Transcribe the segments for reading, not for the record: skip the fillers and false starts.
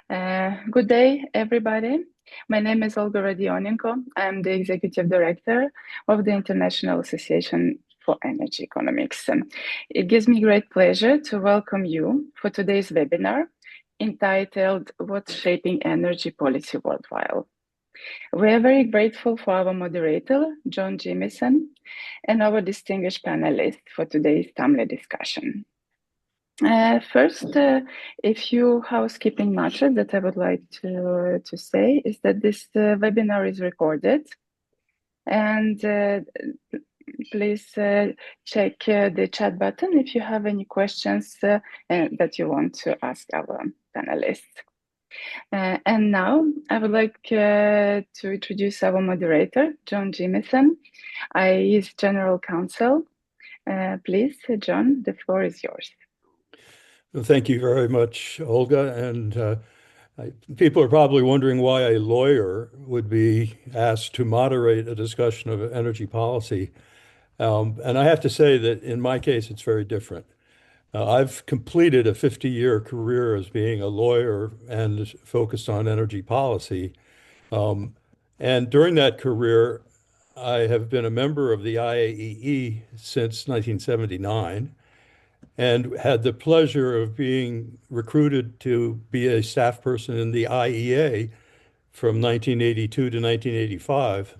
Good day, everybody. My name is Olga Rodionenko. I'm the Executive Director of the International Association for Energy Economics. It gives me great pleasure to welcome you for today's webinar entitled What's Shaping Energy Policy Worldwide. We are very grateful for our moderator, John Jimison, and our distinguished panelists for today's timely discussion. First, a few housekeeping matters that I would like to say is that this webinar is recorded, and please check the chat button if you have any questions that you want to ask our panelists. And now I would like to introduce our moderator, John Jimison. He is General Counsel. Please, John, the floor is yours. Well, thank you very much, Olga. And people are probably wondering why a lawyer would be asked to moderate a discussion of energy policy. And I have to say that in my case, it's very different. I've completed a 50-year career as being a lawyer and focused on energy policy. And during that career, I have been a member of the IEA since 1979. And had the pleasure of being recruited to be a staff person in the IEA from 1982 to 1985,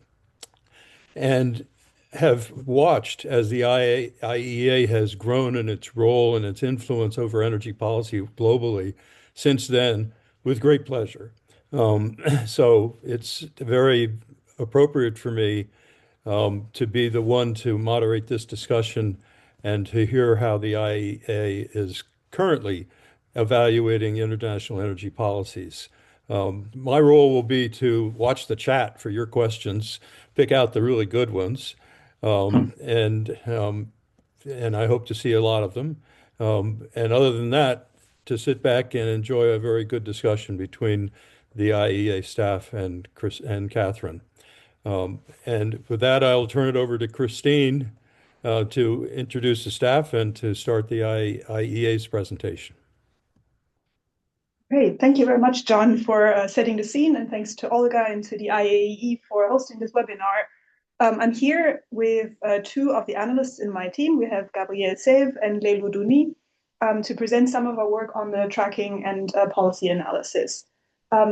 and have watched as the IEA has grown in its role and its influence over energy policy globally since then with great pleasure. So it's very appropriate for me to be the one to moderate this discussion and to hear how the IEA is currently evaluating international energy policies. My role will be to watch the chat for your questions, pick out the really good ones, and I hope to see a lot of them. And other than that, to sit back and enjoy a very good discussion between the IEA staff and Catherine. And with that, I'll turn it over to Christine to introduce the staff and to start the IEA's presentation. Great. Thank you very much, John, for setting the scene, and thanks to Olga and to the IEA for hosting this webinar. I'm here with two of the analysts in my team. We have Gabriel Save and Leilou Douni to present some of our work on the tracking and policy analysis.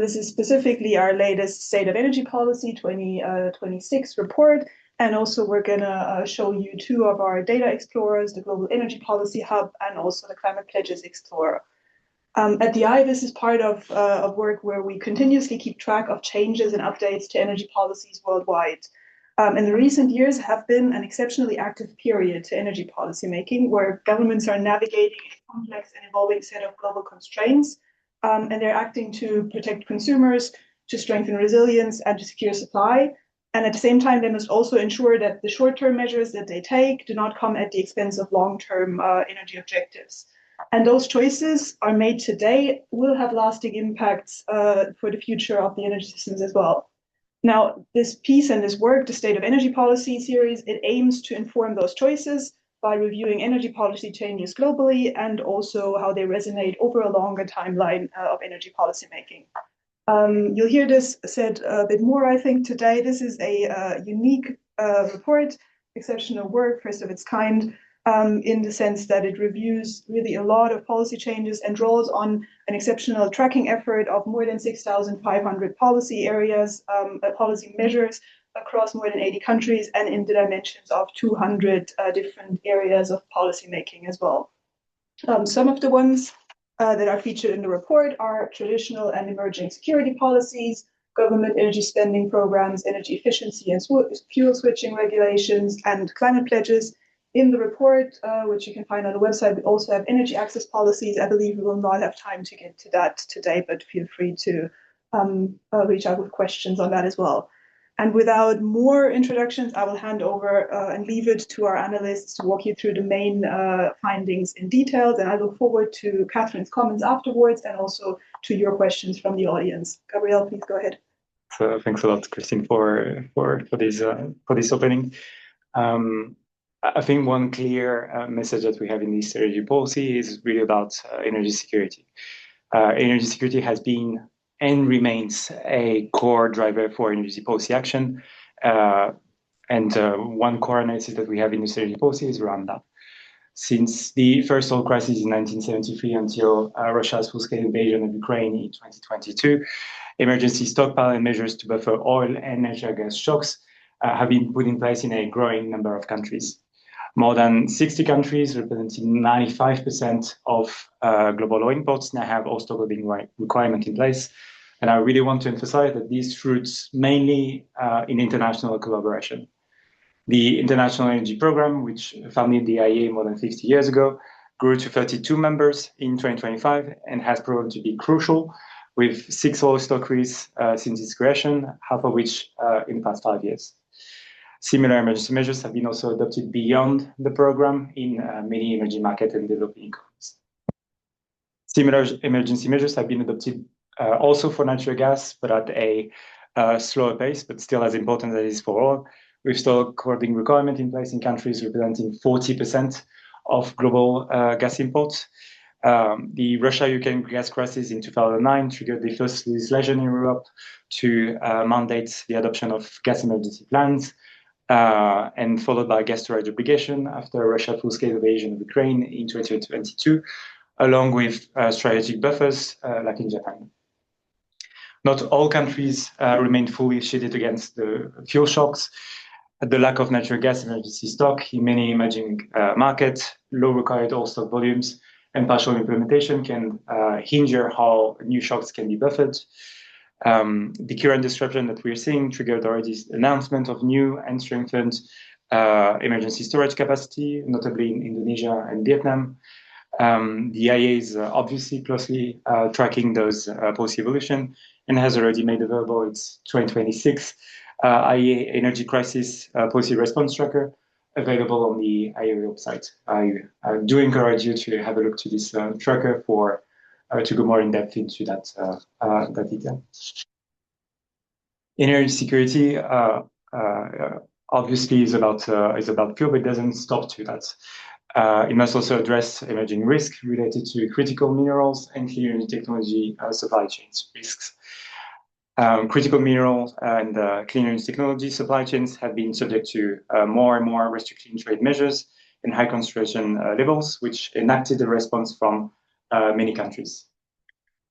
This is specifically our latest State of Energy Policy 2026 report. And also we're going to show you two of our data explorers, the Global Energy Policy Hub and also the Climate Pledges Explorer. At the IEA, this is part of work where we continuously keep track of changes and updates to energy policies worldwide. In the recent years have been an exceptionally active period to energy policy making, where governments are navigating a complex and evolving set of global constraints, and they're acting to protect consumers, to strengthen resilience, and to secure supply. And at the same time, they must also ensure that the short-term measures that they take do not come at the expense of long-term energy objectives. And those choices are made today will have lasting impacts for the future of the energy systems as well. Now, this piece and this work, the State of Energy Policy series, it aims to inform those choices by reviewing energy policy changes globally and also how they resonate over a longer timeline of energy policy making. You'll hear this said a bit more, I think, today. This is a unique report, exceptional work, first of its kind, in the sense that it reviews really a lot of policy changes and draws on an exceptional tracking effort of more than 6,500 policy areas, policy measures across more than 80 countries and in the dimensions of 200 different areas of policy making as well. Some of the ones that are featured in the report are traditional and emerging security policies, government energy spending programs, energy efficiency and fuel switching regulations, and climate pledges. In the report, which you can find on the website, we also have energy access policies. I believe we will not have time to get to that today, but feel free to reach out with questions on that as well. And without more introductions, I will hand over and leave it to our analysts to walk you through the main findings in detail. And I look forward to Catherine's comments afterwards and also to your questions from the audience. Gabriel, please go ahead. So thanks a lot, Christine, for this opening. I think one clear message that we have in this energy policy is really about energy security. Energy security has been and remains a core driver for energy policy action. And one core analysis that we have in this energy policy is around that. Since the first oil crisis in 1973 until Russia's full-scale invasion of Ukraine in 2022, emergency stockpile and measures to buffer oil and natural gas shocks have been put in place in a growing number of countries. More than 60 countries, representing 95% of global oil imports, now have oil stockholding requirement in place. And I really want to emphasize that these roots mainly in international collaboration. The International Energy Programme, which founded the IEA more than 50 years ago, grew to 32 members in 2025 and has proven to be crucial, with 6 oil stockeries since its creation, half of which in the past 5 years. Similar emergency measures have been also adopted beyond the program in many emerging markets and developing economies. Similar emergency measures have been adopted also for natural gas, but at a slower pace, but still as important as it is for oil, with stockholding requirement in place in countries representing 40% of global gas imports. The Russia-Ukraine gas crisis in 2009 triggered the first legislation in Europe to mandate the adoption of gas emergency plans, and followed by gas storage obligation after Russia full-scale invasion of Ukraine in 2022, along with strategic buffers like in Japan. Not all countries remain fully shielded against the fuel shocks. The lack of natural gas emergency stock in many emerging markets, low required oil stock volumes, and partial implementation can hinder how new shocks can be buffered. The current disruption that we're seeing triggered already announcement of new and strengthened emergency storage capacity, notably in Indonesia and Vietnam. The IEA is obviously closely tracking those policy evolution and has already made available its 2026 IEA Energy Crisis Policy Response Tracker, available on the IEA website. I do encourage you to have a look to this tracker to go more in depth into that detail. Energy security obviously is about fuel, but it doesn't stop to that. It must also address emerging risks related to critical minerals and clean energy technology supply chains risks. Critical mineral and clean energy technology supply chains have been subject to more and more restricting trade measures and high concentration levels, which enacted a response from many countries.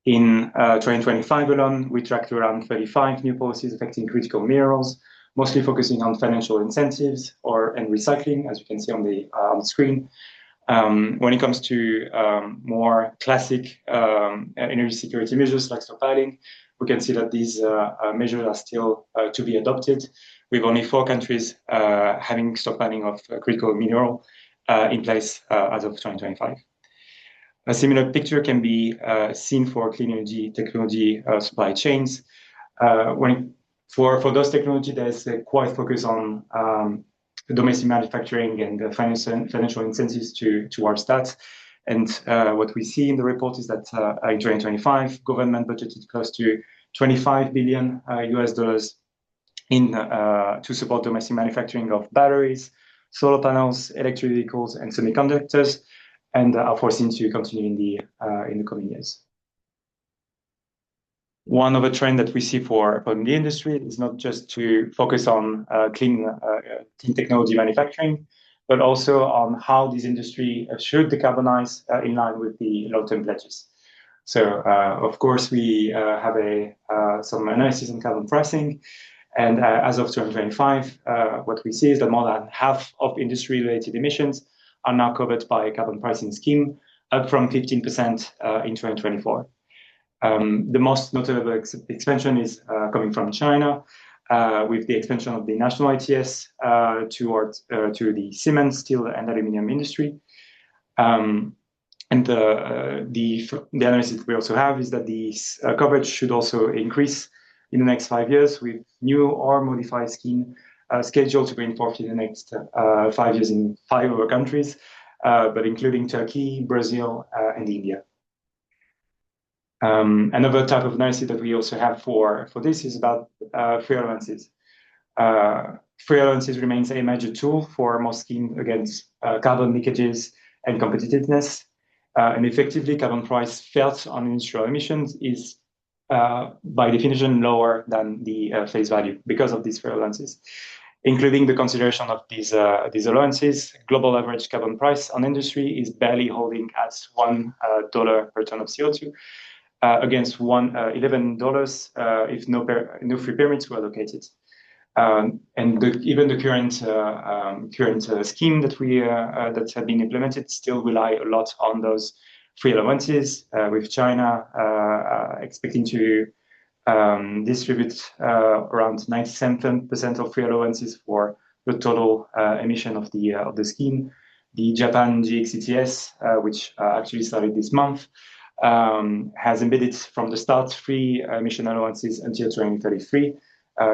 In 2025 alone, we tracked around 35 new policies affecting critical minerals, mostly focusing on financial incentives and recycling, as you can see on the screen. When it comes to more classic energy security measures like stockpiling, we can see that these measures are still to be adopted, with only 4 countries having stockpiling of critical mineral in place as of 2025. A similar picture can be seen for clean energy technology supply chains. For those technology, there's a quite focus on domestic manufacturing and the financial incentives towards that. And what we see in the report is that in 2025, government budgeted close to $25 billion US to support domestic manufacturing of batteries, solar panels, electric vehicles, and semiconductors, and are foreseen to continue in the coming years. One of the trends that we see for the industry is not just to focus on clean technology manufacturing, but also on how this industry should decarbonize in line with the long-term pledges. So, of course, we have some analysis on carbon pricing, and as of 2025, what we see is that more than half of industry-related emissions are now covered by a carbon pricing scheme, up from 15% in 2024. The most notable expansion is coming from China, with the expansion of the national ETS to the cement, steel, and aluminum industry. And the analysis we also have is that the coverage should also increase in the next 5 years, with new or modified scheme scheduled to be enforced in the next 5 years in 5 other countries, but including Turkey, Brazil, and India. Another type of analysis that we also have for this is about free allowances. Free allowances remains a major tool for most schemes against carbon leakages and competitiveness. And effectively, carbon price felt on industrial emissions is by definition lower than the face value because of these free allowances. Including the consideration of these allowances, global average carbon price on industry is barely holding at $1 per ton of CO2 against $11 if no free permits were allocated. And even the current scheme that have been implemented still rely a lot on those free allowances, with China expecting to distribute around 97% of free allowances for the total emission of the scheme. The Japan GXETS, which actually started this month, has embedded from the start free emission allowances until 2033.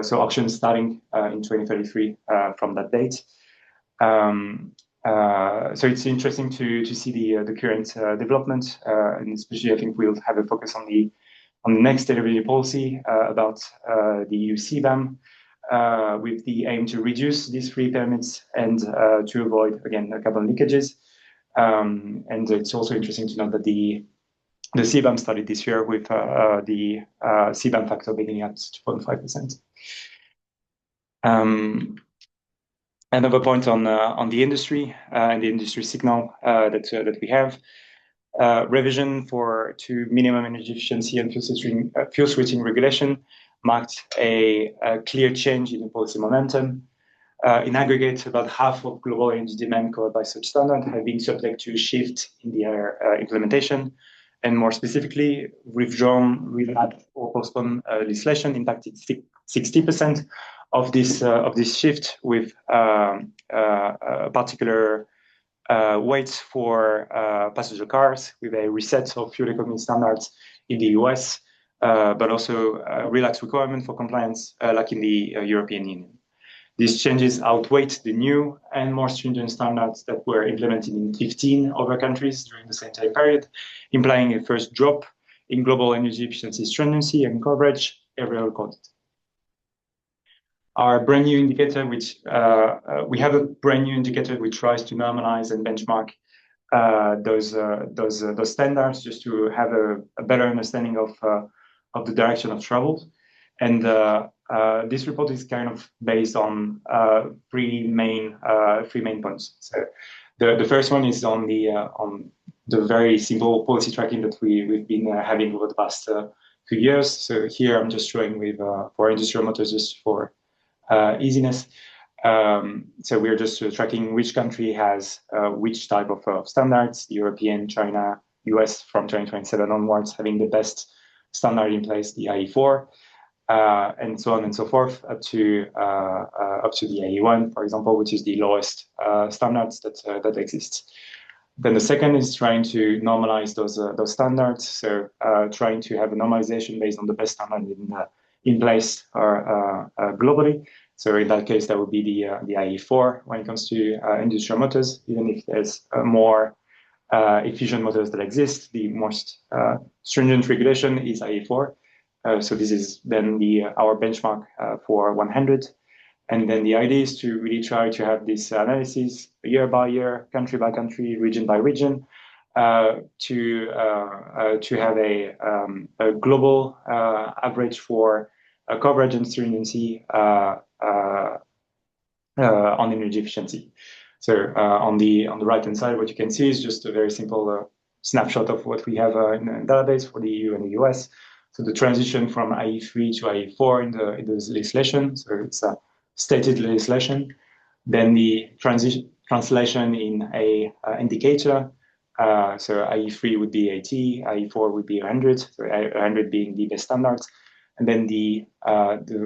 So auctions starting in 2033 from that date. So it's interesting to see the current development, and especially I think we'll have a focus on the next energy policy about the EU CBAM, with the aim to reduce these free permits and to avoid, again, carbon leakages. And it's also interesting to note that the CBAM started this year with the CBAM factor beginning at 2.5%. Another point on the industry and the industry signal that we have. Revision to minimum energy efficiency and fuel switching regulation marked a clear change in the policy momentum. In aggregate, about half of global energy demand covered by such standard have been subject to shift in their implementation, and more specifically, withdrawn, relapsed, or postponed legislation impacted 60% of this shift, with particular weight for passenger cars, with a reset of fuel economy standards in the US, but also a relaxed requirement for compliance, like in the European Union. These changes outweighed the new and more stringent standards that were implemented in 15 other countries during the same time period, implying a first drop in global energy efficiency stringency and coverage ever recorded. Our brand new indicator, which we have a brand new indicator which tries to normalize and benchmark those standards, just to have a better understanding of the direction of travel. And this report is kind of based on three main points. So the first one is on the very simple policy tracking that we've been having over the past 2 years. So here I'm just showing with for industrial motors, just for easiness. So we're just tracking which country has which type of standards. The European, China, US from 2027 onwards having the best standard in place, the IE4, and so on and so forth, up to the IE1, for example, which is the lowest standards that exists. Then the second is trying to normalize those standards. So trying to have a normalization based on the best standard in place or globally. So in that case, that would be the IE4 when it comes to industrial motors. Even if there's more efficient motors that exist, the most stringent regulation is IE4. So this is then our benchmark for 100. And then the idea is to really try to have this analysis year by year, country by country, region by region, to have a global average for coverage and stringency on energy efficiency. So on the right hand side, what you can see is just a very simple snapshot of what we have in the database for the EU and the US. So the transition from IE3 to IE4 in the legislation. So it's a stated legislation. Then the translation in a indicator. So IE3 would be 80, IE4 would be 100. So 100 being the best standards, and then the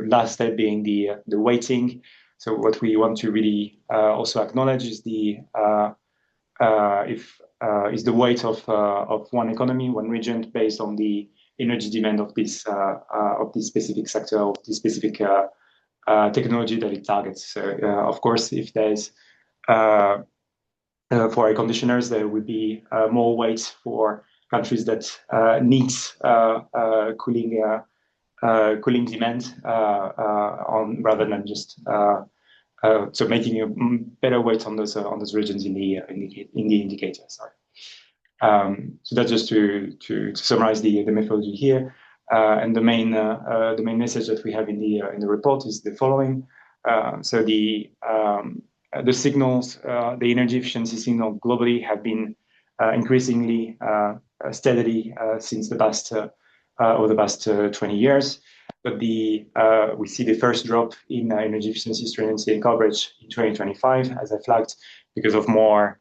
last step being the weighting. So what we want to really also acknowledge is the weight of one economy, one region, based on the energy demand of this specific sector, of this specific technology that it targets. So of course, if there's for air conditioners, there would be more weight for countries that needs cooling demand on, rather than just so making a better weight on those regions in the indicator. Sorry. So that's just to summarize the methodology here. And the main message that we have in the report is the following. So the signals, the energy efficiency signal globally have been increasingly steadily since the past over the past 20 years. But we see the first drop in energy efficiency, stringency, and coverage in 2025, as I flagged, because of more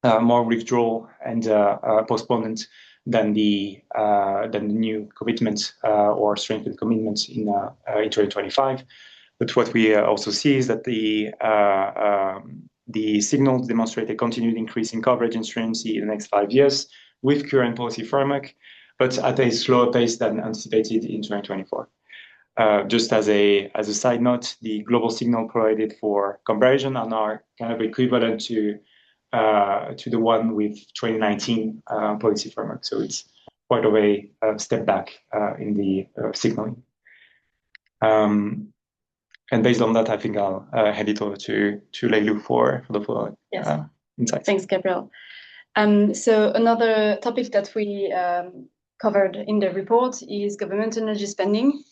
withdrawal and postponement than the new commitment or strengthened commitments in 2025. But what we also see is that the signals demonstrate a continued increase in coverage and stringency in the next 5 years with current policy framework, but at a slower pace than anticipated in 2024. Just as a side note, the global signal provided for comparison are now kind of equivalent to the one with 2019 policy framework. So it's quite of a step back in the signaling. And based on that, I think I'll hand it over to Leilu for the following insights. Thanks, Gabriel. So another topic that we covered in the report is government energy spending,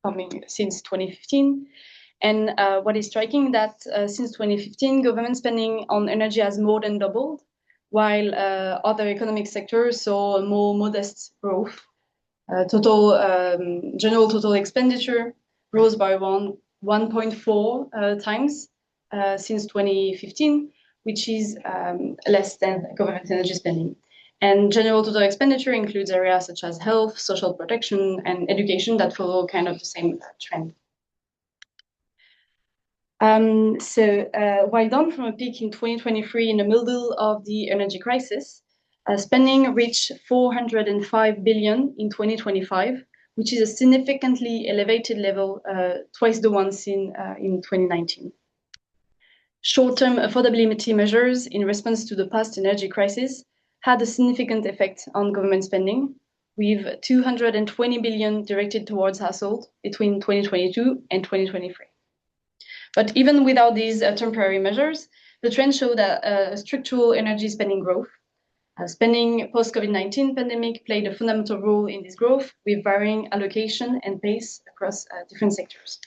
coming since 2015. And what is striking that since 2015, government spending on energy has more than doubled, while other economic sectors saw more modest growth. General total expenditure rose by 1.4 times since 2015, which is less than government energy spending. And general total expenditure includes areas such as health, social protection, and education that follow kind of the same trend. While down from a peak in 2023 in the middle of the energy crisis, spending reached 405 billion in 2025, which is a significantly elevated level, twice the one seen in 2019. Short-term affordability measures in response to the past energy crisis had a significant effect on government spending, with 220 billion directed towards households between 2022 and 2023. But even without these temporary measures, the trend showed a structural energy spending growth. Spending post-COVID-19 pandemic played a fundamental role in this growth, with varying allocation and pace across different sectors.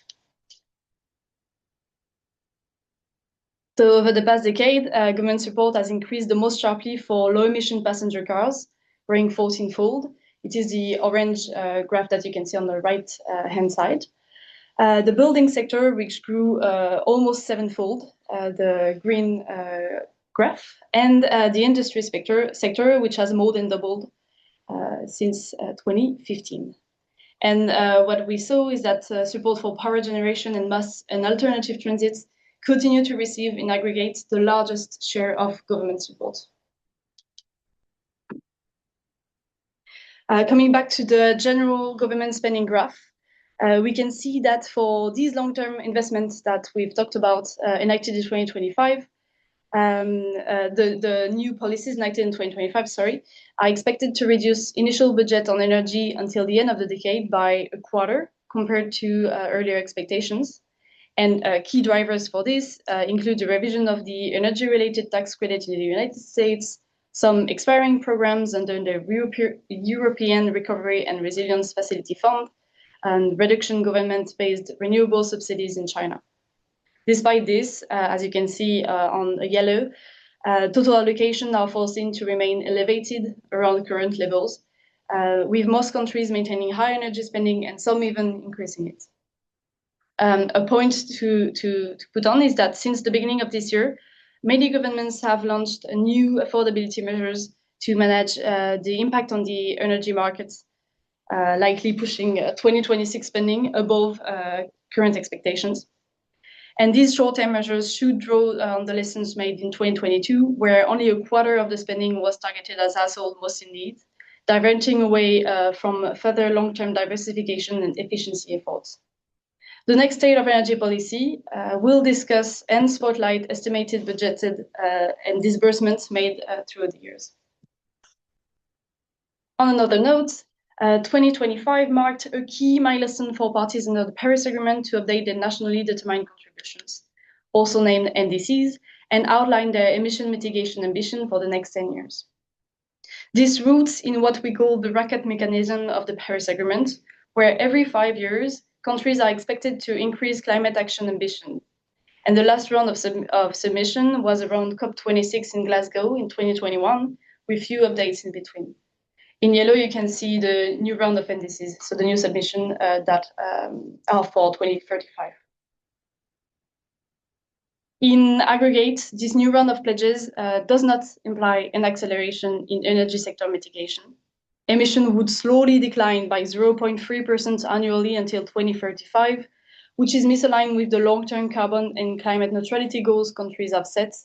So over the past decade, government support has increased the most sharply for low-emission passenger cars, growing 14-fold. It is the orange graph that you can see on the right-hand side. The building sector, which grew almost 7-fold, the green graph, and the industry sector, which has more than doubled since 2015. And what we saw is that support for power generation and mass and alternative transits continue to receive, in aggregate, the largest share of government support. Coming back to the general government spending graph, we can see that for these long-term investments that we've talked about enacted in 2025, the new policies enacted in 2025, are expected to reduce initial budget on energy until the end of the decade by a quarter compared to earlier expectations. And key drivers for this include the revision of the energy-related tax credit in the United States, some expiring programs under the European Recovery and Resilience Facility Fund, and reduction government-based renewable subsidies in China. Despite this, as you can see on yellow, total allocation are foreseen to remain elevated around current levels, with most countries maintaining high energy spending and some even increasing it. A point to put on is that since the beginning of this year, many governments have launched new affordability measures to manage the impact on the energy markets, likely pushing 2026 spending above current expectations. And these short-term measures should draw on the lessons made in 2022, where only a quarter of the spending was targeted as household most in need, diverging away from further long-term diversification and efficiency efforts. The next state of energy policy will discuss and spotlight estimated budgeted and disbursements made through the years. On another note, 2025 marked a key milestone for parties under the Paris Agreement to update their nationally determined contributions, also named NDCs, and outline their emission mitigation ambition for the next 10 years. This roots in what we call the bracket mechanism of the Paris Agreement, where every 5 years, countries are expected to increase climate action ambition. And the last round of submission was around COP26 in Glasgow in 2021, with few updates in between. In yellow, you can see the new round of indices, so the new submission that are for 2035. In aggregate, this new round of pledges does not imply an acceleration in energy sector mitigation. Emission would slowly decline by 0.3% annually until 2035, which is misaligned with the long-term carbon and climate neutrality goals countries have set,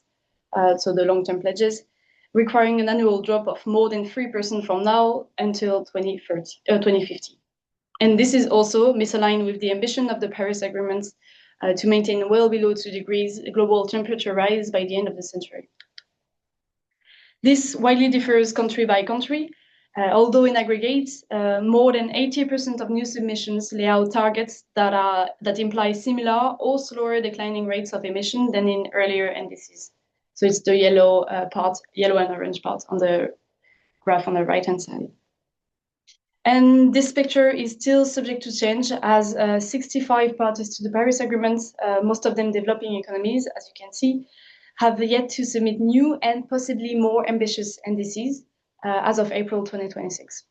so the long-term pledges, requiring an annual drop of more than 3% from now until 2050. And this is also misaligned with the ambition of the Paris Agreement to maintain well below 2 degrees global temperature rise by the end of the century. This widely differs country by country, although in aggregate, more than 80% of new submissions lay out targets that imply similar or slower declining rates of emission than in earlier indices. So it's the yellow yellow and orange part on the graph on the right-hand side. And this picture is still subject to change as 65 parties to the Paris Agreement, most of them developing economies, as you can see, have yet to submit new and possibly more ambitious indices as of April 2026.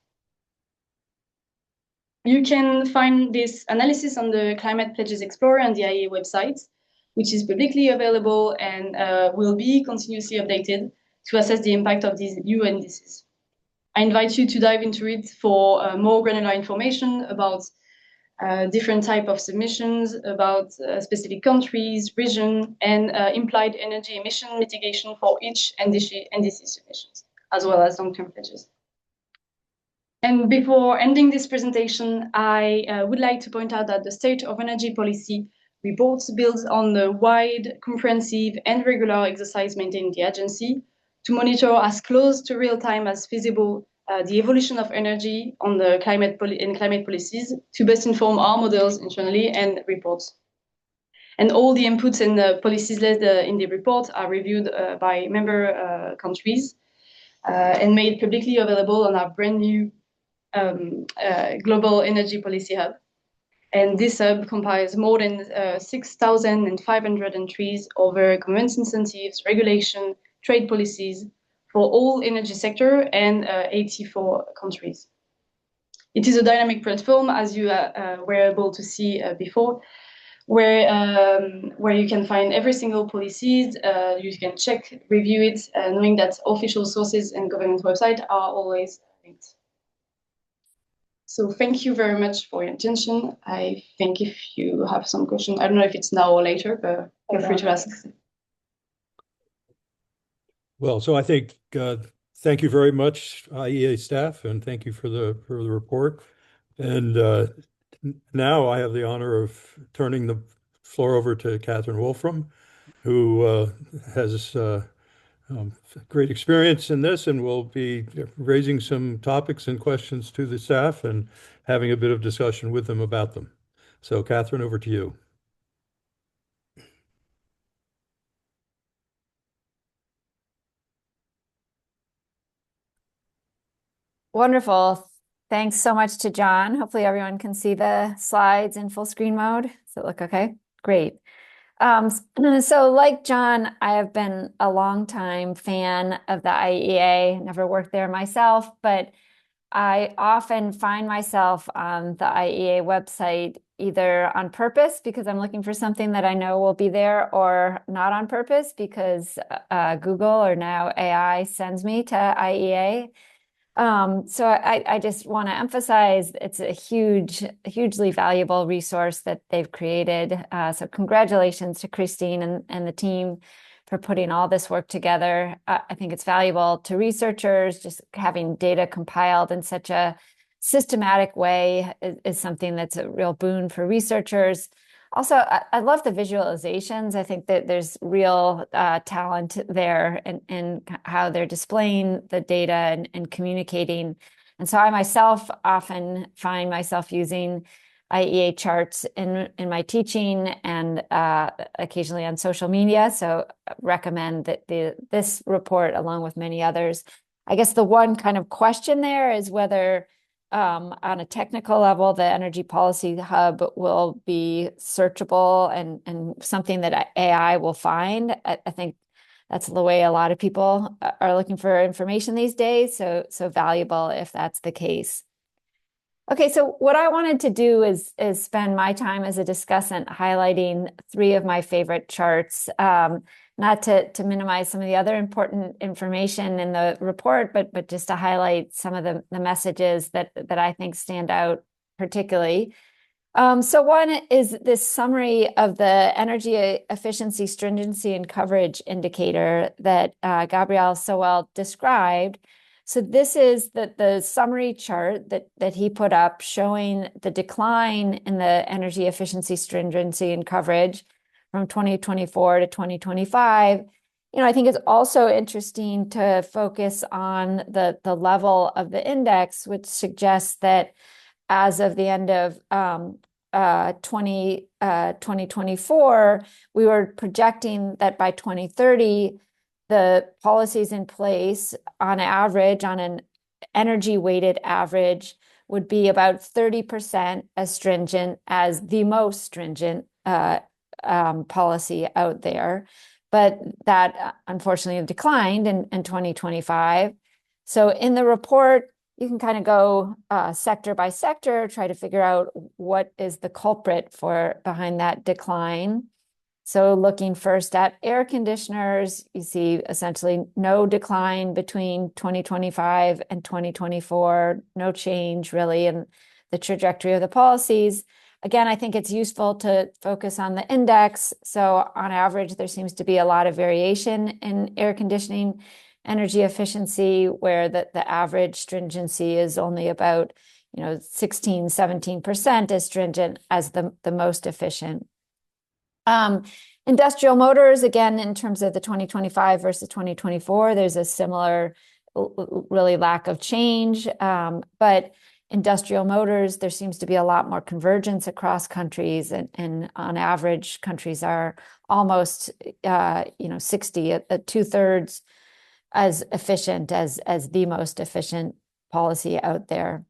You can find this analysis on the Climate Pledges Explorer on the IEA website, which is publicly available and will be continuously updated to assess the impact of these new indices. I invite you to dive into it for more granular information about different type of submissions, about specific countries, region, and implied energy emission mitigation for each NDC submissions, as well as long-term pledges. And before ending this presentation, I would like to point out that the State of Energy Policy report builds on the wide, comprehensive, and regular exercise maintained in the agency to monitor as close to real time as feasible the evolution of energy on the climate policies to best inform our models internally and reports. And all the inputs and the policies led in the report are reviewed by member countries and made publicly available on our brand new Global Energy Policy Hub. And this hub compiles more than 6,500 entries over government incentives, regulation, trade policies for all energy sector and 84 countries. It is a dynamic platform, as you were able to see before, where you can find every single policies, you can check, review it, knowing that official sources and government websites are always linked. So thank you very much for your attention. I think if you have some questions, I don't know if it's now or later, but feel free to ask. Well, so I think thank you very much, IEA staff, and thank you for the report. And now I have the honor of turning the floor over to Catherine Wolfram, who has great experience in this and will be raising some topics and questions to the staff and having a bit of discussion with them about them. So Catherine, over to you. Wonderful. Thanks so much to John. Hopefully everyone can see the slides in full screen mode. Does it look okay? Great. So like John, I have been a longtime fan of the IEA, never worked there myself, but I often find myself on the IEA website either on purpose because I'm looking for something that I know will be there, or not on purpose because Google or now AI sends me to IEA. So I just want to emphasize it's a hugely valuable resource that they've created. So congratulations to Christine and the team for putting all this work together. I think it's valuable to researchers. Just having data compiled in such a systematic way is something that's a real boon for researchers. Also, I love the visualizations. I think that there's real talent there in how they're displaying the data and communicating. And so I myself often find myself using IEA charts in my teaching and occasionally on social media. So recommend that this report, along with many others, I guess the one kind of question there is whether on a technical level, the Energy Policy Hub will be searchable and something that AI will find. I think that's the way a lot of people are looking for information these days. So valuable if that's the case. Okay, so what I wanted to do is spend my time as a discussant highlighting 3 of my favorite charts. Not to minimize some of the other important information in the report, but just to highlight some of the messages that I think stand out particularly. So one is this summary of the energy efficiency, stringency, and coverage indicator that Gabriel so well described. So this is the summary chart that he put up showing the decline in the energy efficiency, stringency, and coverage from 2024 to 2025. I think it's also interesting to focus on the level of the index, which suggests that as of the end of 2024, we were projecting that by 2030, the policies in place on average, on an energy-weighted average, would be about 30% as stringent as the most stringent policy out there. But that unfortunately declined in 2025. So in the report, you can kind of go sector by sector, try to figure out what is the culprit behind that decline. So looking first at air conditioners, you see essentially no decline between 2025 and 2024, no change really in the trajectory of the policies. Again, I think it's useful to focus on the index. So on average, there seems to be a lot of variation in air conditioning energy efficiency, where the average stringency is only about 16, 17% as stringent as the most efficient. Industrial motors, again, in terms of the 2025 versus 2024, there's a similar really lack of change. But industrial motors, there seems to be a lot more convergence across countries, and on average, countries are almost 60, 2/3 as efficient as the most efficient policy out there.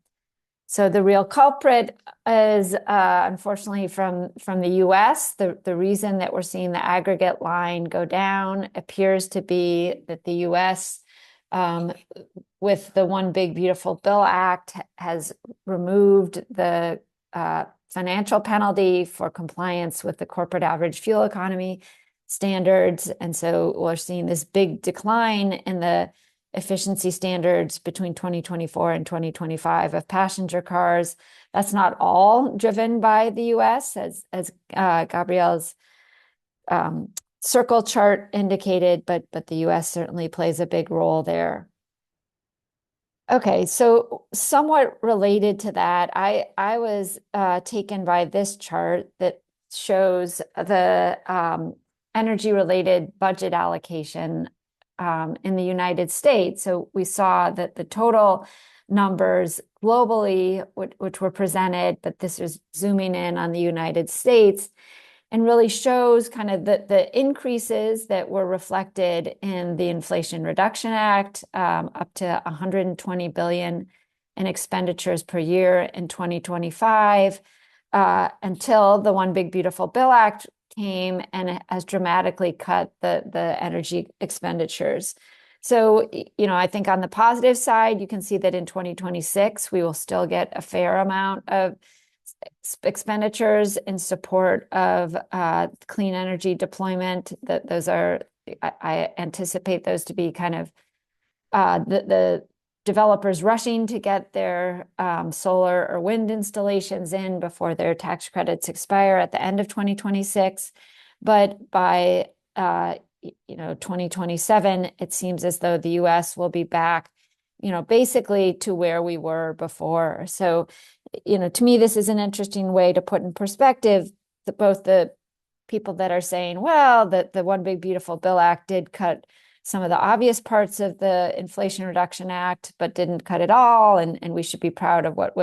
So the real culprit is, unfortunately, from the US. The reason that we're seeing the aggregate line go down appears to be that the US, with the One Big Beautiful Bill Act, has removed the financial penalty for compliance with the corporate average fuel economy standards. And so we're seeing this big decline in the efficiency standards between 2024 and 2025 of passenger cars. That's not all driven by the US, as Gabriel's circle chart indicated, but the US certainly plays a big role there. Okay, so somewhat related to that, I was taken by this chart that shows the energy-related budget allocation in the United States. So we saw that the total numbers globally, which were presented, but this is zooming in on the United States, and really shows kind of the increases that were reflected in the Inflation Reduction Act, up to $120 billion in expenditures per year in 2025, until the One Big Beautiful Bill Act came and has dramatically cut the energy expenditures. So, I think on the positive side, you can see that in 2026, we will still get a fair amount of expenditures in support of clean energy deployment. I anticipate those to be kind of the developers rushing to get their solar or wind installations in before their tax credits expire at the end of 2026. But by 2027, it seems as though the US will be back, basically to where we were before. So, to me, this is an interesting way to put in perspective both the people that are saying, well, that the One Big Beautiful Bill Act did cut some of the obvious parts of the Inflation Reduction Act, but didn't cut it all, and we should be proud of what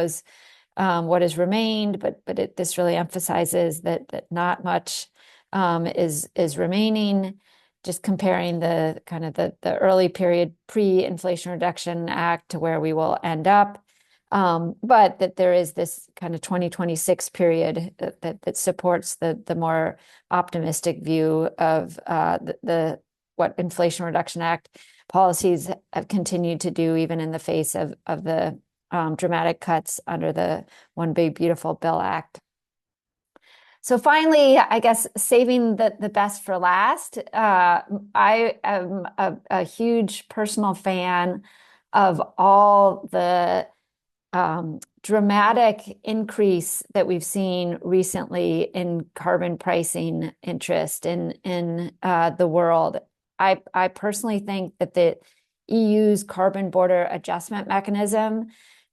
has remained. But this really emphasizes that not much is remaining. just comparing the kind of the early period pre-Inflation Reduction Act to where we will end up. But that there is this kind of 2026 period that supports the more optimistic view of what Inflation Reduction Act policies have continued to do, even in the face of the dramatic cuts under the One Big Beautiful Bill Act. So finally, I guess saving the best for last, I am a huge personal fan of all the dramatic increase that we've seen recently in carbon pricing interest in the world. I personally think that the EU's carbon border adjustment mechanism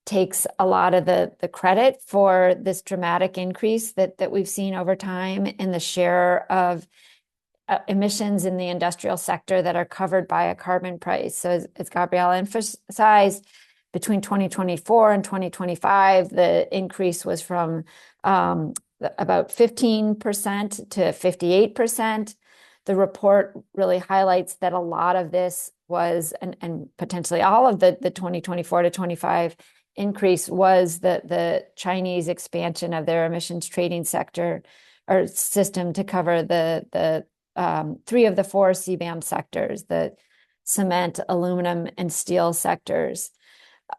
takes a lot of the credit for this dramatic increase that we've seen over time in the share of emissions in the industrial sector that are covered by a carbon price. So as Gabriele emphasized, between 2024 and 2025, the increase was from about 15% to 58%. The report really highlights that a lot of this was, and potentially all of the 2024 to 25 increase was the Chinese expansion of their emissions trading sector or system to cover the 3 of the 4 CBAM sectors, the cement, aluminum, and steel sectors.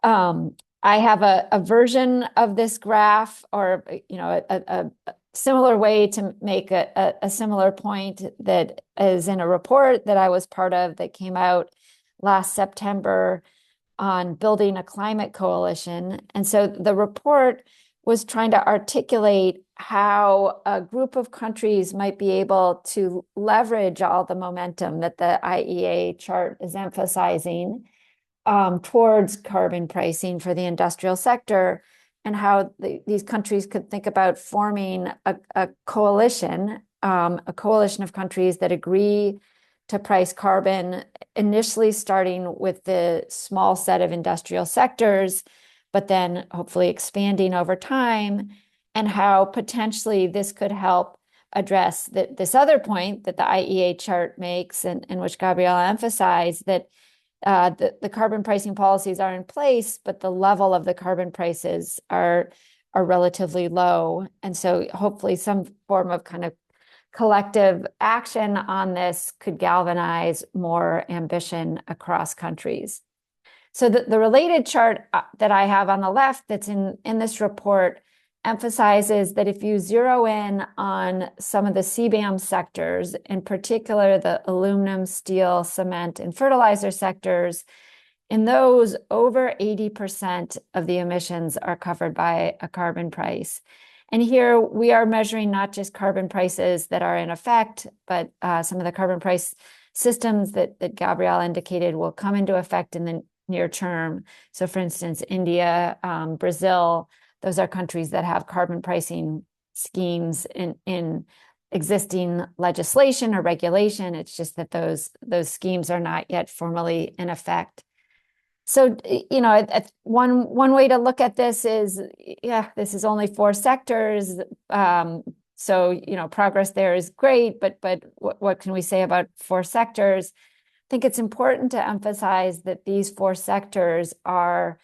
I have a version of this graph, or a similar way to make a similar point that is in a report that I was part of that came out last September on building a climate coalition. And so the report was trying to articulate how a group of countries might be able to leverage all the momentum that the IEA chart is emphasizing towards carbon pricing for the industrial sector, and how these countries could think about forming a coalition of countries that agree to price carbon, initially starting with the small set of industrial sectors, but then hopefully expanding over time, and how potentially this could help address this other point that the IEA chart makes, and which Gabriele emphasized, that the carbon pricing policies are in place, but the level of the carbon prices are relatively low. And so hopefully some form of kind of collective action on this could galvanize more ambition across countries. So the related chart that I have on the left that's in this report emphasizes that if you zero in on some of the CBAM sectors, in particular the aluminum, steel, cement, and fertilizer sectors, in those, over 80% of the emissions are covered by a carbon price. And here we are measuring not just carbon prices that are in effect, but some of the carbon price systems that Gabriele indicated will come into effect in the near term. So for instance, India, Brazil, those are countries that have carbon pricing schemes in existing legislation or regulation. It's just that those schemes are not yet formally in effect. So, one way to look at this is, this is only 4 sectors. So, progress there is great, but what can we say about 4 sectors? I think it's important to emphasize that these 4 sectors are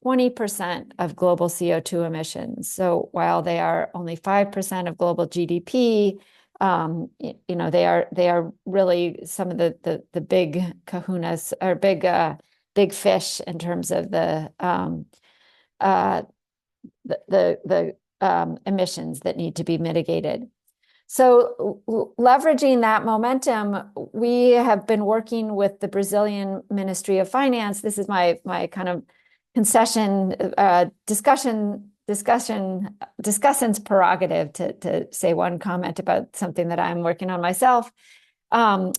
20% of global CO2 emissions. So while they are only 5% of global GDP, they are really some of the big kahunas, or big fish in terms of the emissions that need to be mitigated. So leveraging that momentum, we have been working with the Brazilian Ministry of Finance. This is my kind of discussant's prerogative to say one comment about something that I'm working on myself.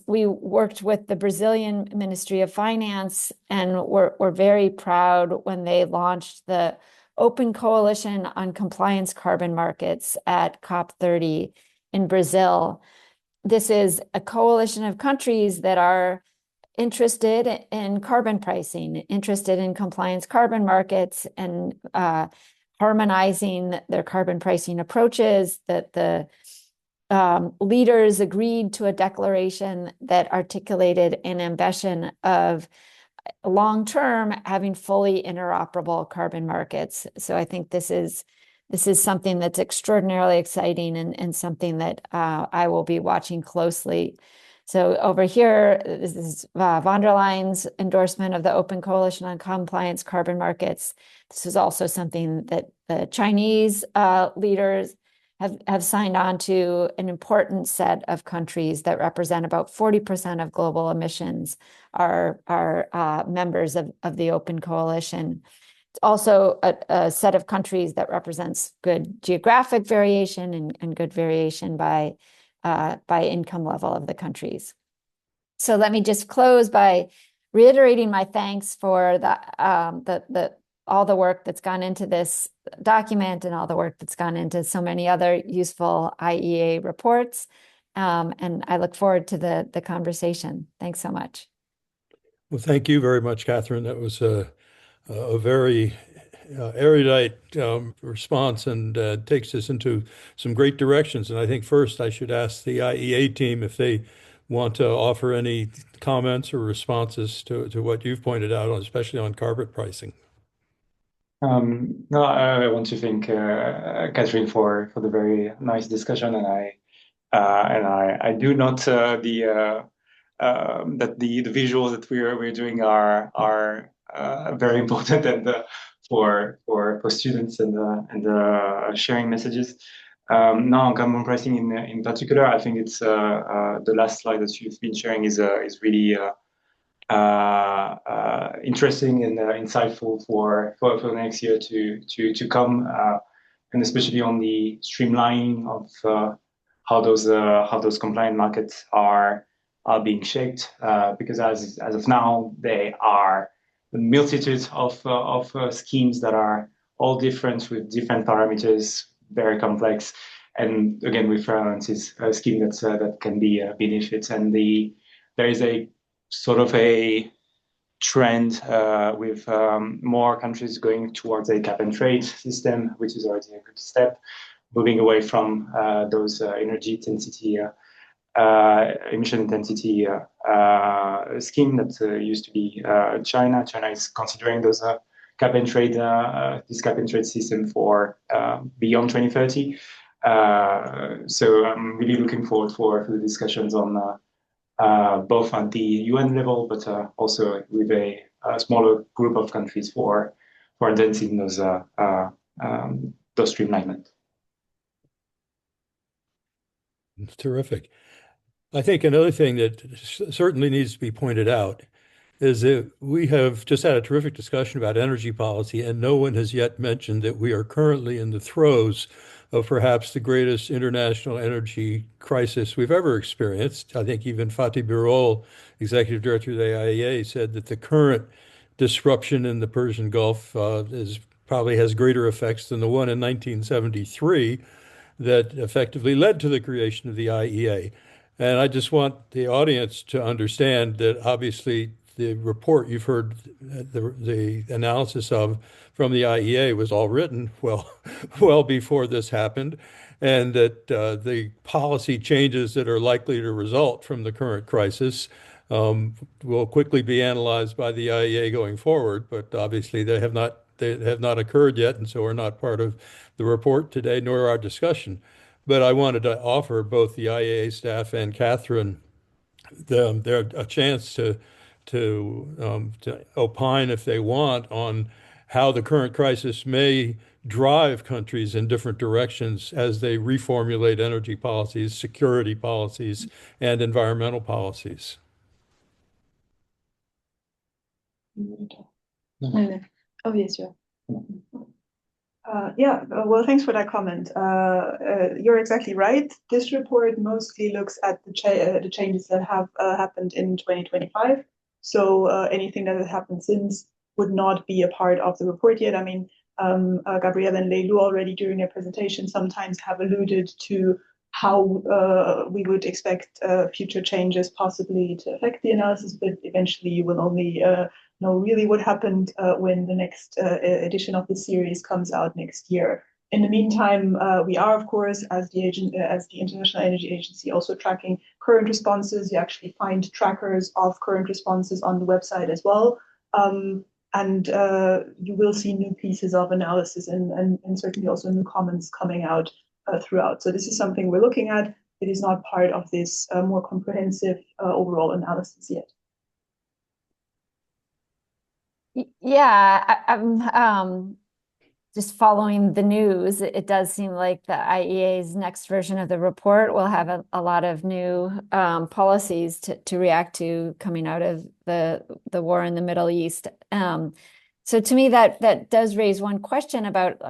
We worked with the Brazilian Ministry of Finance, and we're very proud when they launched the Open Coalition on Compliance Carbon Markets at COP30 in Brazil. This is a coalition of countries that are interested in carbon pricing, interested in compliance carbon markets, and harmonizing their carbon pricing approaches. That the leaders agreed to a declaration that articulated an ambition of long-term having fully interoperable carbon markets. So I think this is something that's extraordinarily exciting and something that I will be watching closely. So over here, this is von der Leyen's endorsement of the Open Coalition on Compliance Carbon Markets. This is also something that the Chinese leaders have signed on to. An important set of countries that represent about 40% of global emissions are members of the Open Coalition. It's also a set of countries that represents good geographic variation and good variation by income level of the countries. So let me just close by reiterating my thanks for all the work that's gone into this document and all the work that's gone into so many other useful IEA reports. And I look forward to the conversation. Thanks so much. Well, thank you very much, Catherine. That was a very erudite response and takes us into some great directions. And I think first I should ask the IEA team if they want to offer any comments or responses to what you've pointed out, especially on carbon pricing. No, I want to thank Catherine for the very nice discussion, and I do note that the visuals that we're doing are very important and for students and sharing messages. Now on carbon pricing in particular, I think it's the last slide that you've been sharing is really interesting and insightful for the next year to come, and especially on the streamlining of how those compliant markets are being shaped, because as of now they are a multitude of schemes that are all different with different parameters, very complex, and again with references a scheme that can be benefits, and there is a sort of a trend with more countries going towards a cap and trade system, which is already a good step, moving away from those energy intensity, emission intensity scheme that used to be China. China is considering those cap and trade, this cap and trade system for beyond 2030. So I'm really looking forward for the discussions on both at the UN level, but also with a smaller group of countries for advancing those streamlinement. Terrific. I think another thing that certainly needs to be pointed out is that we have just had a terrific discussion about energy policy, and no one has yet mentioned that we are currently in the throes of perhaps the greatest international energy crisis we've ever experienced. I think even Fatih Birol, executive director of the IEA, said that the current disruption in the Persian Gulf probably has greater effects than the one in 1973 that effectively led to the creation of the IEA. And I just want the audience to understand that obviously the report you've heard the analysis of from the IEA was all written well before this happened, and that the policy changes that are likely to result from the current crisis will quickly be analyzed by the IEA going forward. But obviously they have not occurred yet, and so are not part of the report today, nor our discussion. But I wanted to offer both the IEA staff and Catherine a chance to opine, if they want, on how the current crisis may drive countries in different directions as they reformulate energy policies, security policies, and environmental policies. Oh, yes, sure. Well, thanks for that comment. You're exactly right. This report mostly looks at the changes that have happened in 2025. So anything that has happened since would not be a part of the report yet. I mean, Gabrielle and Leilu already during their presentation sometimes have alluded to how we would expect future changes possibly to affect the analysis, but eventually you will only know really what happened when the next edition of the series comes out next year. In the meantime, we are, of course, as the International Energy Agency, also tracking current responses. You actually find trackers of current responses on the website as well. And you will see new pieces of analysis and certainly also new comments coming out throughout. So this is something we're looking at. It is not part of this more comprehensive overall analysis yet. Yeah, I'm just following the news. It does seem like the IEA's next version of the report will have a lot of new policies to react to coming out of the war in the Middle East. So to me, that does raise one question about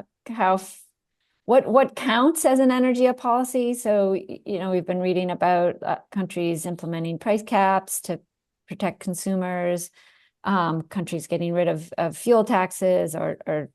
what counts as an energy policy. So, we've been reading about countries implementing price caps to protect consumers, countries getting rid of fuel taxes or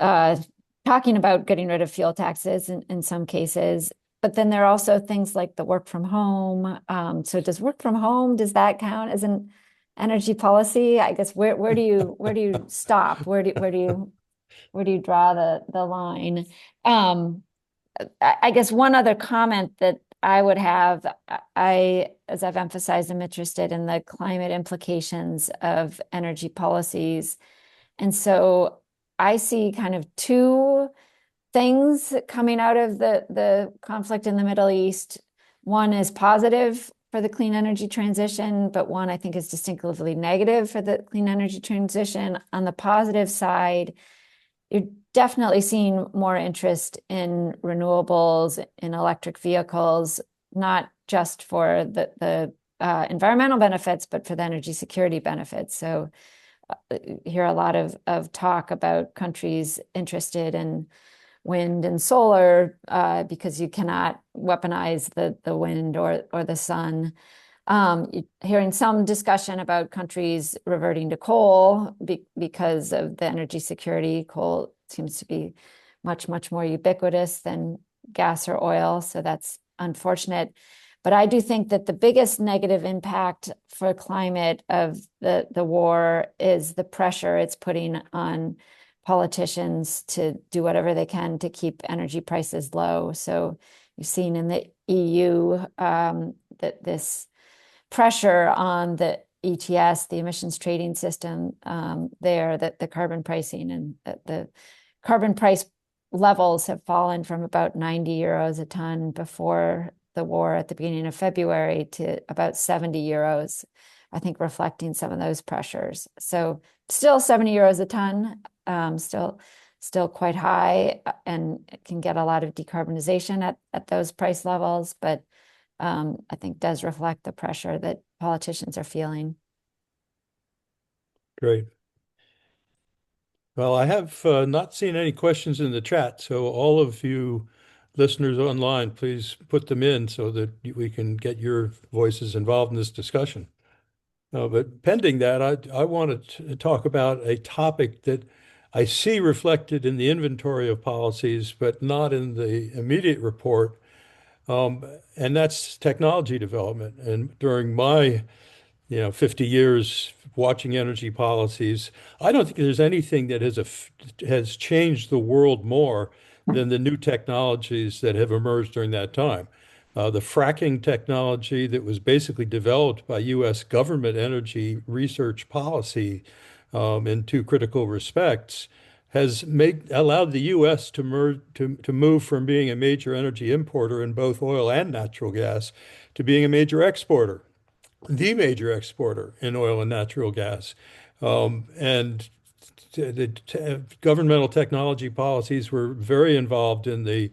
talking about getting rid of fuel taxes in some cases. But then there are also things like the work from home. So does work from home, does that count as an energy policy? I guess where do you stop? Where do you draw the line? I guess one other comment that I would have, as I've emphasized, I'm interested in the climate implications of energy policies. And so I see kind of two things coming out of the conflict in the Middle East. One is positive for the clean energy transition, but one I think is distinctively negative for the clean energy transition. On the positive side, you're definitely seeing more interest in renewables, in electric vehicles, not just for the environmental benefits, but for the energy security benefits. So hear a lot of talk about countries interested in wind and solar because you cannot weaponize the wind or the sun. Hearing some discussion about countries reverting to coal because of the energy security. Coal seems to be much, much more ubiquitous than gas or oil, so that's unfortunate. But I do think that the biggest negative impact for climate of the war is the pressure it's putting on politicians to do whatever they can to keep energy prices low. So you've seen in the EU that this pressure on the ETS, the emissions trading system there, that the carbon pricing and the carbon price levels have fallen from about 90 euros a ton before the war at the beginning of February to about 70 euros, I think, reflecting some of those pressures. So still 70 euros a ton, still quite high, and it can get a lot of decarbonization at those price levels, but I think does reflect the pressure that politicians are feeling. Great. Well, I have not seen any questions in the chat, so all of you listeners online, please put them in so that we can get your voices involved in this discussion. But pending that, I wanted to talk about a topic that I see reflected in the inventory of policies, but not in the immediate report, and that's technology development. And during my 50 years watching energy policies, I don't think there's anything that has changed the world more than the new technologies that have emerged during that time. The fracking technology that was basically developed by U.S. government energy research policy in two critical respects has allowed the U.S. to move from being a major energy importer in both oil and natural gas to being a major exporter, the major exporter in oil and natural gas. And the governmental technology policies were very involved in the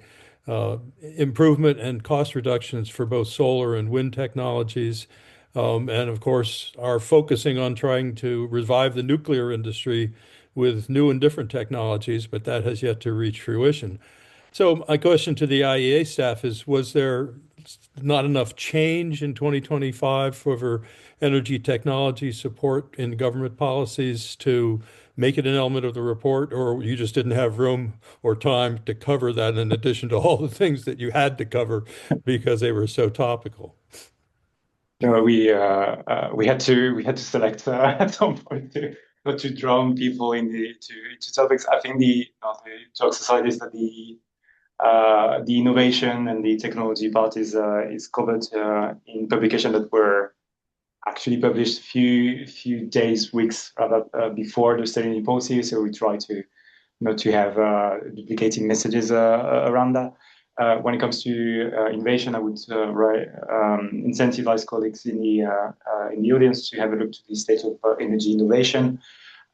improvement and cost reductions for both solar and wind technologies. And of course, are focusing on trying to revive the nuclear industry with new and different technologies, but that has yet to reach fruition. So my question to the IEA staff is, was there not enough change in 2025 for energy technology support in government policies to make it an element of the report, or you just didn't have room or time to cover that in addition to all the things that you had to cover because they were so topical? No, we had to select at some point too. not to drown people into topics. I think the jokes aside is that the innovation and the technology part is covered in publication that were actually published few days, weeks rather before the study policy. So we try to not to have duplicating messages around that. When it comes to innovation, I would incentivize colleagues in the audience to have a look to the state of energy innovation.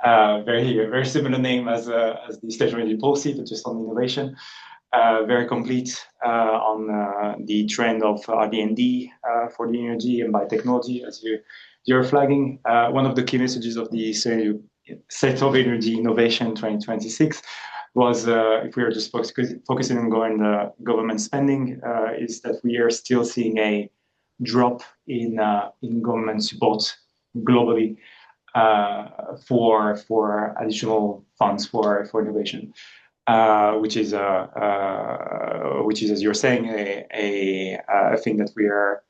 Very similar name as the state of energy policy, but just on innovation. Very complete on the trend of RD&D for the energy and biotechnology, as you're flagging. One of the key messages of the State of Energy Innovation 2026 was, if we are just focusing on government spending, is that we are still seeing a drop in government support globally for additional funds for innovation. Which is, as you're saying, a thing that we are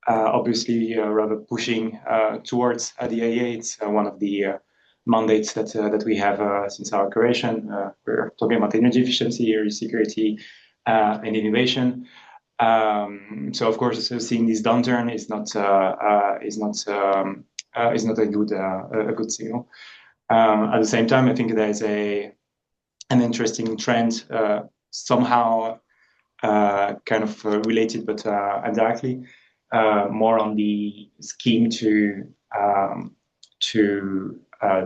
obviously rather pushing towards at the IEA. It's one of the mandates that we have since our creation. We're talking about energy efficiency, energy security, and innovation. So of course, seeing this downturn is not a good signal. At the same time, I think there's an interesting trend, somehow kind of related, but indirectly, more on the scheme to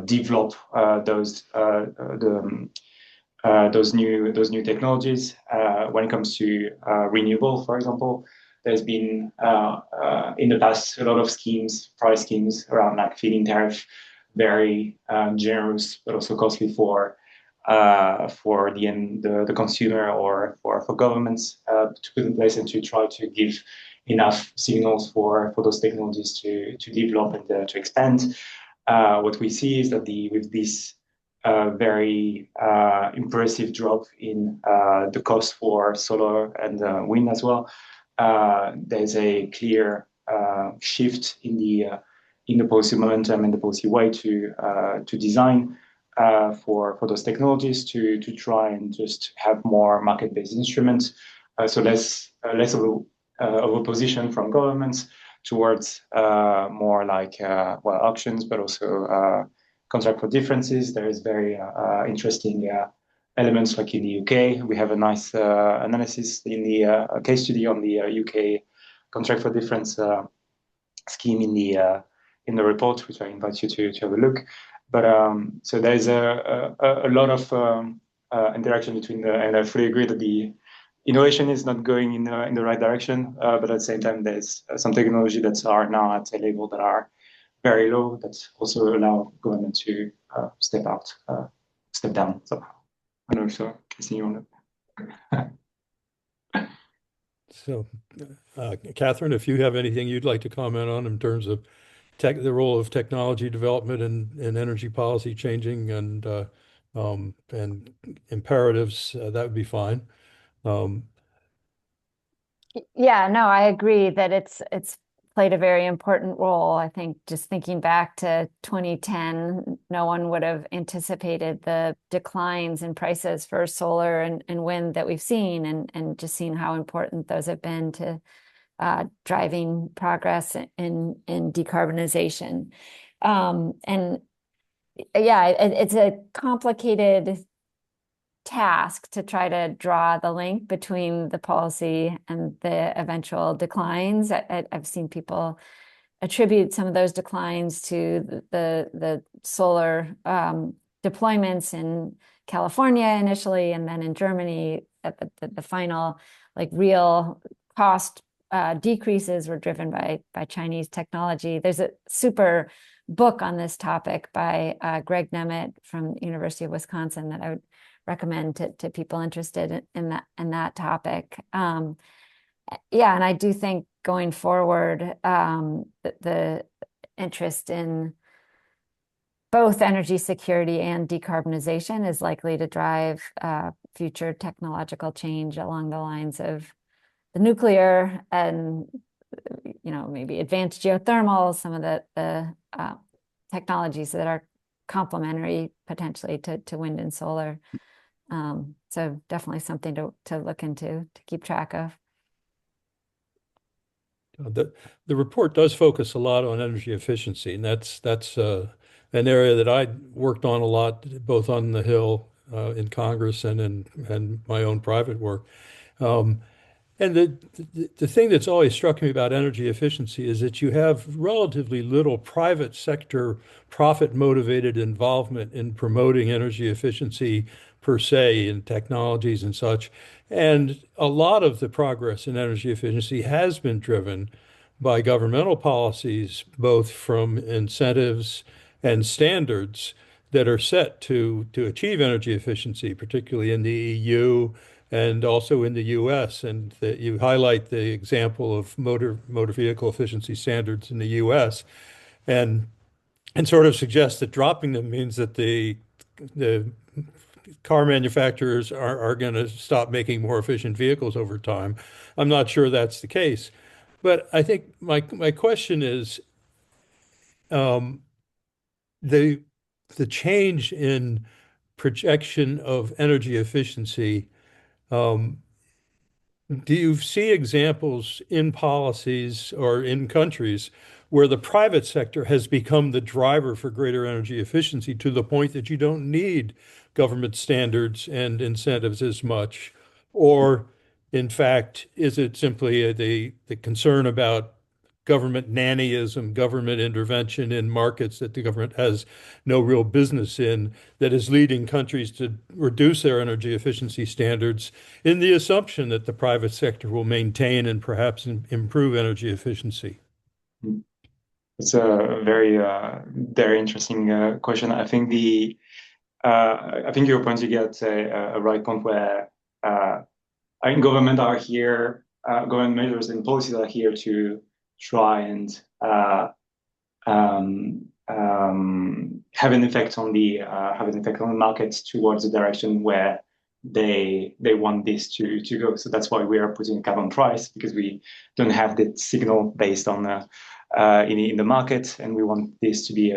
develop those new technologies. When it comes to renewable, for example, there's been in the past a lot of price schemes around like feed-in tariff, very generous but also costly for the consumer or for governments to put in place and to try to give enough signals for those technologies to develop and to expand. What we see is that with this very impressive drop in the cost for solar and wind as well, there's a clear shift in the policy momentum and the policy way to design for those technologies to try and just have more market-based instruments, so less of a position from governments towards more like auctions, but also contract for differences. There is very interesting elements like in the UK. We have a nice analysis in the case study on the UK contract for difference scheme in the report, which I invite you to have a look. But so there's a lot of interaction between and I fully agree that the innovation is not going in the right direction. But at the same time, there's some technology that are now at a level that are very low that also allow government to step down somehow. I don't know, so continue on that. So, Catherine, if you have anything you'd like to comment on in terms of the role of technology development and energy policy changing and imperatives, that would be fine. Yeah, no, I agree that it's played a very important role. I think just thinking back to 2010, no one would have anticipated the declines in prices for solar and wind that we've seen, and just seeing how important those have been to driving progress in decarbonization. And yeah, it's a complicated task to try to draw the link between the policy and the eventual declines. I've seen people attribute some of those declines to the solar deployments in California initially, and then in Germany, the final like real cost decreases were driven by Chinese technology. There's a super book on this topic by Greg Nemeth from University of Wisconsin that I would recommend to people interested in that topic. Yeah, and I do think going forward, the interest in both energy security and decarbonization is likely to drive future technological change along the lines of the nuclear and maybe advanced geothermal, some of the technologies that are complementary potentially to wind and solar. So definitely something to look into, to keep track of. The report does focus a lot on energy efficiency, and that's an area that I worked on a lot, both on the Hill in Congress and in my own private work. And the thing that's always struck me about energy efficiency is that you have relatively little private sector profit motivated involvement in promoting energy efficiency per se in technologies and such. And a lot of the progress in energy efficiency has been driven by governmental policies, both from incentives and standards that are set to achieve energy efficiency, particularly in the EU and also in the US. And that you highlight the example of motor vehicle efficiency standards in the US and sort of suggest that dropping them means that the car manufacturers are going to stop making more efficient vehicles over time. I'm not sure that's the case. But I think my question is the change in projection of energy efficiency. Do you see examples in policies or in countries where the private sector has become the driver for greater energy efficiency to the point that you don't need government standards and incentives as much? Or, in fact, is it simply the concern about government nannyism, government intervention in markets that the government has no real business in, that is leading countries to reduce their energy efficiency standards in the assumption that the private sector will maintain and perhaps improve energy efficiency? It's a very interesting question. I think your point, you get a right point where I think government measures and policies are here to try and have an effect on the markets towards the direction where they want this to go. So that's why we are putting a cap on price, because we don't have the signal based on in the market, and we want this to be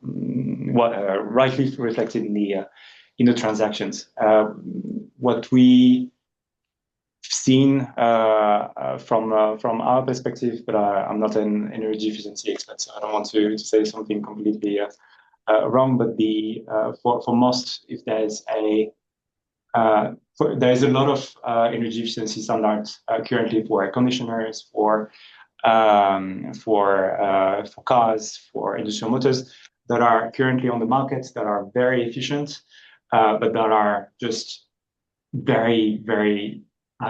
rightly reflected in the transactions. What we seen from our perspective, but I'm not an energy efficiency expert, so I don't want to say something completely wrong. But for most, if there's there's a lot of energy efficiency standards currently for air conditioners, for cars, for industrial motors that are currently on the market that are very efficient, but that are just very, very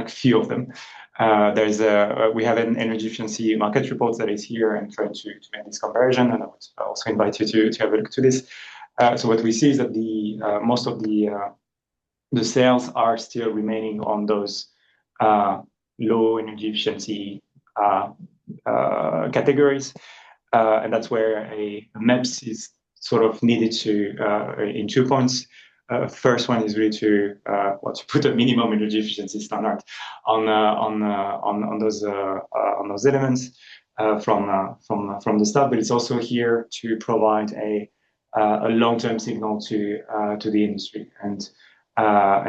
few of them. We have an energy efficiency market report that is here and trying to make this comparison, and I would also invite you to have a look to this. So what we see is that most of the sales are still remaining on those low energy efficiency categories, and that's where a MEPS is sort of needed in 2 points. First one is really to put a minimum energy efficiency standard on those elements from the start, but it's also here to provide a long-term signal to the industry, and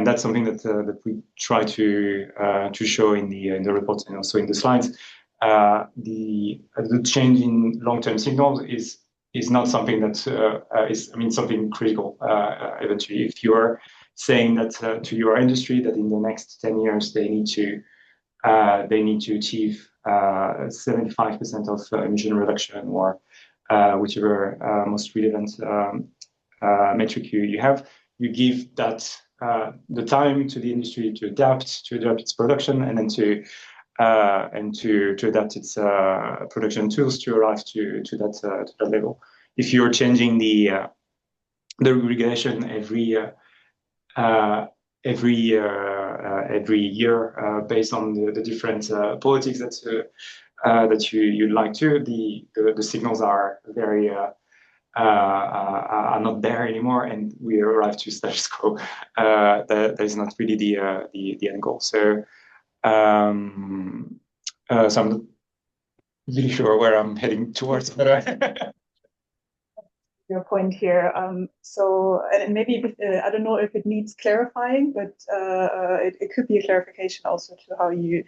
that's something that we try to show in the report and also in the slides. The change in long-term signals is not something that is something critical. Eventually, if you are saying that to your industry that in the next 10 years they need to achieve 75% of emission reduction, or whichever most relevant metric you have, you give that the time to the industry to adapt its production, and then to adapt its production tools to arrive to that level. If you're changing the regulation every year based on the different politics that you like to, the signals are very are not there anymore, and we arrive to status quo. That is not really the end goal. So I'm not really sure where I'm heading towards. your point here. And maybe I don't know if it needs clarifying, but it could be a clarification also to how you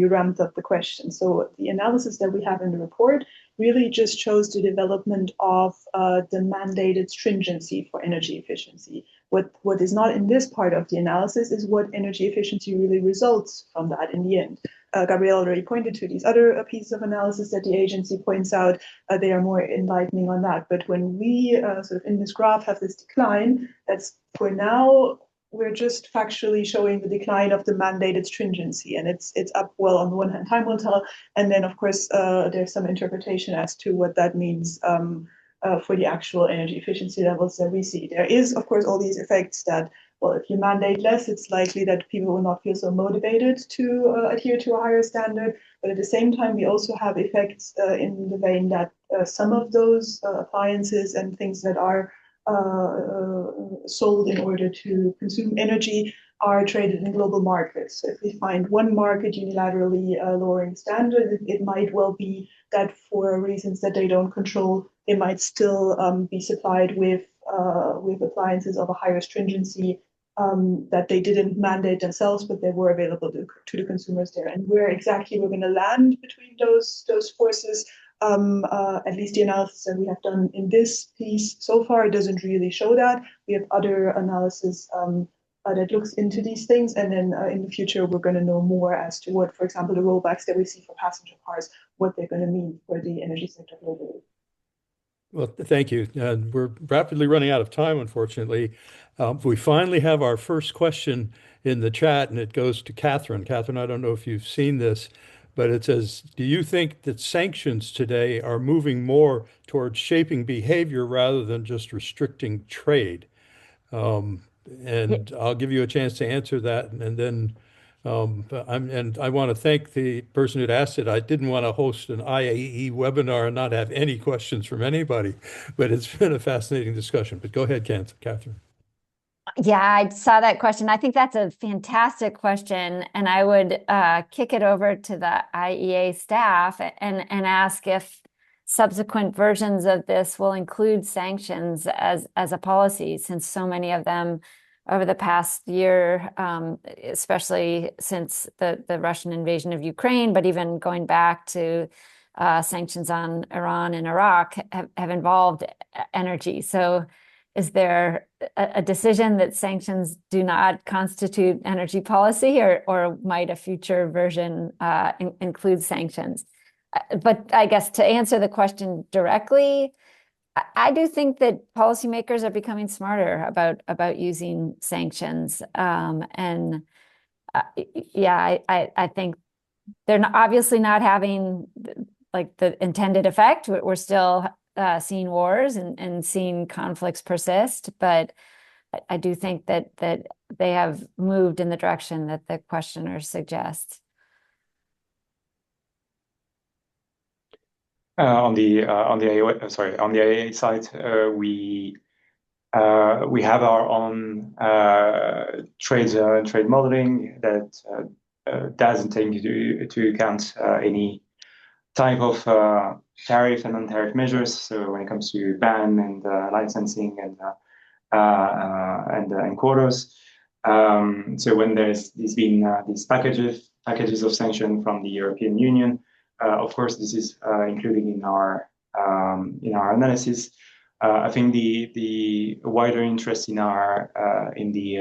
ramped up the question. So the analysis that we have in the report really just shows the development of the mandated stringency for energy efficiency. What is not in this part of the analysis is what energy efficiency really results from that in the end. Gabrielle already pointed to these other pieces of analysis that the agency points out. They are more enlightening on that. But when we sort of in this graph have this decline, that's for now, we're just factually showing the decline of the mandated stringency. And it's up, well, on the one hand, time will tell. And then, of course, there's some interpretation as to what that means for the actual energy efficiency levels that we see. There is, of course, all these effects that, well, if you mandate less, it's likely that people will not feel so motivated to adhere to a higher standard. But at the same time, we also have effects in the vein that some of those appliances and things that are sold in order to consume energy are traded in global markets. So if we find one market unilaterally lowering standard, it might well be that for reasons that they don't control, they might still be supplied with appliances of a higher stringency that they didn't mandate themselves, but they were available to the consumers there. And where exactly we're going to land between those forces, at least the analysis that we have done in this piece so far doesn't really show that. We have other analysis that looks into these things, and then in the future we're going to know more as to what, for example, the rollbacks that we see for passenger cars, what they're going to mean for the energy sector globally. Well, thank you. We're rapidly running out of time, unfortunately. We finally have our first question in the chat, and it goes to Catherine. Catherine, I don't know if you've seen this, but it says, do you think that sanctions today are moving more towards shaping behavior rather than just restricting trade? And I'll give you a chance to answer that, and then and I want to thank the person who'd asked it. I didn't want to host an IAE webinar and not have any questions from anybody, but it's been a fascinating discussion. But go ahead, Catherine. Yeah, I saw that question. I think that's a fantastic question, and I would kick it over to the IEA staff and ask if subsequent versions of this will include sanctions as a policy, since so many of them over the past year, especially since the Russian invasion of Ukraine, but even going back to sanctions on Iran and Iraq have involved energy. So is there a decision that sanctions do not constitute energy policy, or might a future version include sanctions? But I guess to answer the question directly, I do think that policymakers are becoming smarter about using sanctions. And yeah, I think they're obviously not having like the intended effect. We're still seeing wars and seeing conflicts persist, but I do think that they have moved in the direction that the questioner suggests. On the IEA side, we have our own trade modeling that doesn't take into account any type of tariff and non-tariff measures. So when it comes to ban and licensing and quotas, so when there's been these packages of sanction from the European Union, of course this is included in our analysis. I think the wider interest in the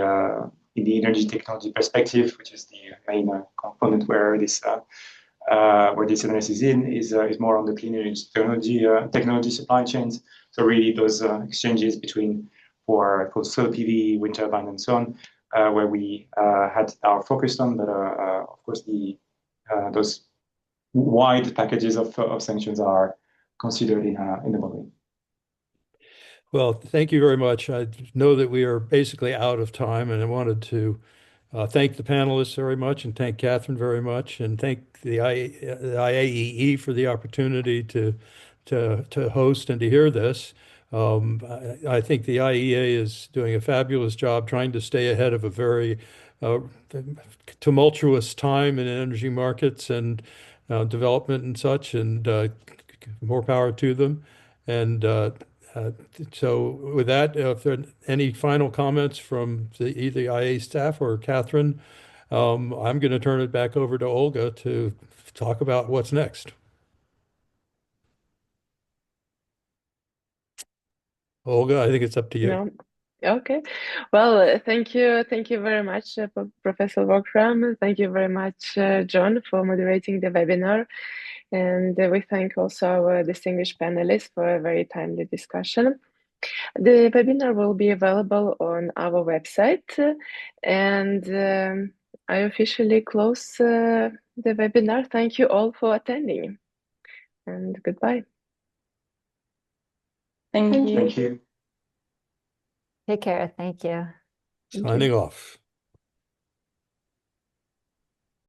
energy technology perspective, which is the main component where this analysis is more on the clean energy technology supply chains. So really those exchanges between for solar PV, wind turbine, and so on, where we had our focus on, but of course those wide packages of sanctions are considered in the modeling. Well, thank you very much. I know that we are basically out of time, and I wanted to thank the panelists very much, and thank Catherine very much, and thank the IAEE for the opportunity to host and to hear this. I think the IEA is doing a fabulous job trying to stay ahead of a very tumultuous time in energy markets and development and such, and more power to them. And So with that, if there are any final comments from either IA staff or Catherine, I'm going to turn it back over to Olga to talk about what's next. Olga, I think it's up to you. No. Okay. Well, thank you. Thank you very much, Professor Wolfram. Thank you very much, John, for moderating the webinar. And we thank also our distinguished panelists for a very timely discussion. The webinar will be available on our website, and I officially close the webinar. Thank you all for attending, and goodbye. Thank you. Thank you. Take care. Thank you. Thank Signing you. off.